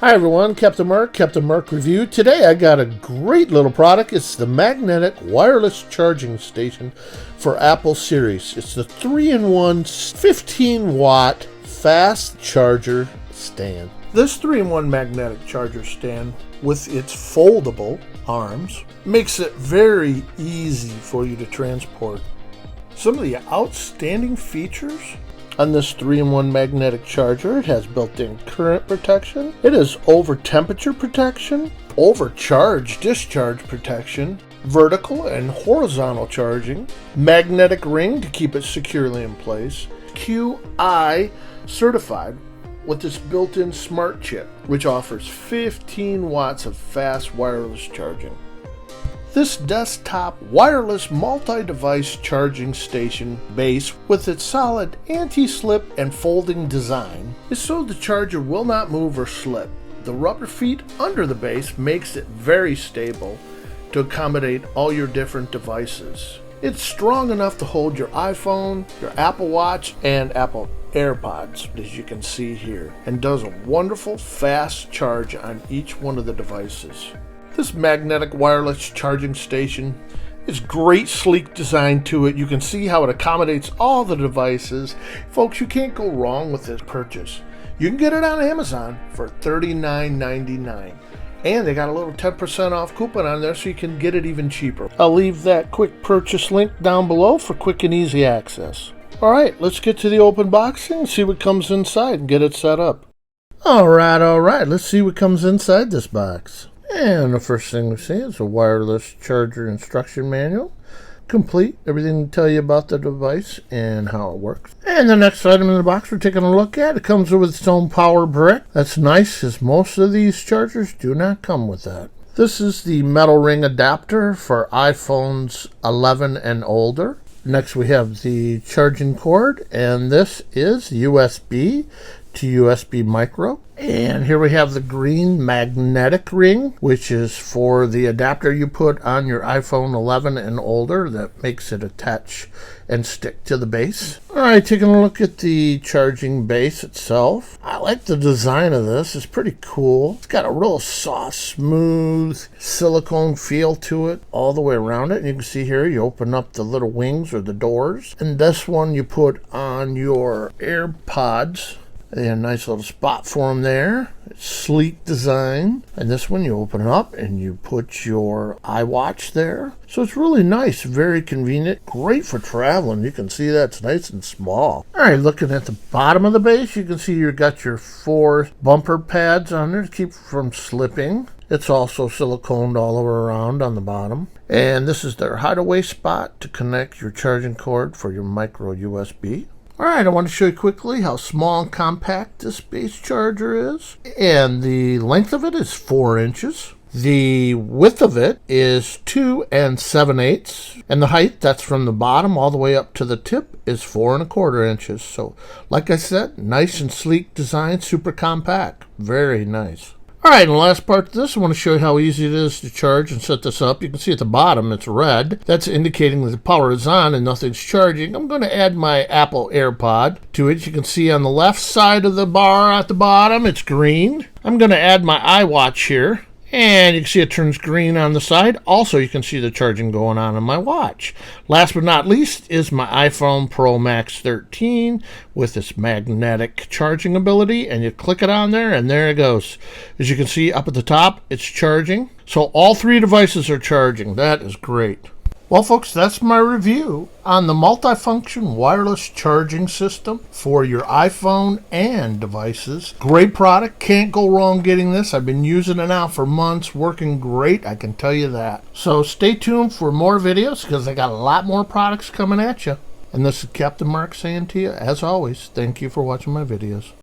Hi everyone, Captain Mark Review. Today I got a great little product. It's the magnetic wireless charging station for Apple Series. It's the 3-in-1 15-watt fast charger stand. This 3-in-1 magnetic charger stand with its foldable arms makes it very easy for you to transport. Some of the outstanding features on this 3-in-1 magnetic charger: it has built-in current protection, it has over temperature protection, overcharge discharge protection, vertical and horizontal charging, magnetic ring to keep it securely in place, QI certified with this built-in smart chip, which offers 15 watts of fast wireless charging. This desktop wireless multi-device charging station base with its solid anti-slip and folding design is so the charger will not move or slip. The rubber feet under the base makes it very stable to accommodate all your different devices. It's strong enough to hold your iPhone, your Apple Watch, and Apple AirPods, as you can see here, and does a wonderful fast charge on each one of the devices. This magnetic wireless charging station is great, sleek design to it. You can see how it accommodates all the devices. Folks, you can't go wrong with this purchase. You can get it on Amazon for $39.99. And they got a little 10% off coupon on there so you can get it even cheaper. I'll leave that quick purchase link down below for quick and easy access. Alright, let's get to the open boxing and see what comes inside and get it set up. Alright, let's see what comes inside this box. And the first thing we see is a wireless charger instruction manual. Complete, everything to tell you about the device and how it works. And the next item in the box we're taking a look at, it comes with its own power brick. That's nice, as most of these chargers do not come with that. This is the metal ring adapter for iPhones 11 and older. Next we have the charging cord, and this is USB to USB micro. And here we have the green magnetic ring, which is for the adapter you put on your iPhone 11 and older that makes it attach and stick to the base. Alright, taking a look at the charging base itself. I like the design of this. It's pretty cool. It's got a real soft, smooth silicone feel to it all the way around it. And you can see here you open up the little wings or the doors. And this one you put on your AirPods. They have a nice little spot for them there. It's sleek design. And this one you open it up and you put your iWatch there. So it's really nice, very convenient, great for traveling. You can see that's nice and small. Alright, looking at the bottom of the base, you can see you've got your 4 bumper pads on there to keep from slipping. It's also siliconed all over around on the bottom. And this is their hideaway spot to connect your charging cord for your micro USB. Alright, I want to show you quickly how small and compact this base charger is. And the length of it is 4 inches. The width of it is 2 7/8. And the height, that's from the bottom all the way up to the tip, is 4 1/4 inches. So, like I said, nice and sleek design, super compact. Very nice. Alright, and the last part of this, I want to show you how easy it is to charge and set this up. You can see at the bottom it's red. That's indicating that the power is on and nothing's charging. I'm going to add my Apple AirPod to it. You can see on the left side of the bar at the bottom, it's green. I'm going to add my iWatch here. And you can see it turns green on the side. Also, you can see the charging going on my watch. Last but not least is my iPhone Pro Max 13 with its magnetic charging ability. And you click it on there, and there it goes. As you can see up at the top, it's charging. So all 3 devices are charging. That is great. Well, folks, that's my review on the multifunction wireless charging system for your iPhone and devices. Great product. Can't go wrong getting this. I've been using it now for months. Working great, I can tell you that. So stay tuned for more videos because I got a lot more products coming at you. And this is Captain Mark saying to you, as always, thank you for watching my videos.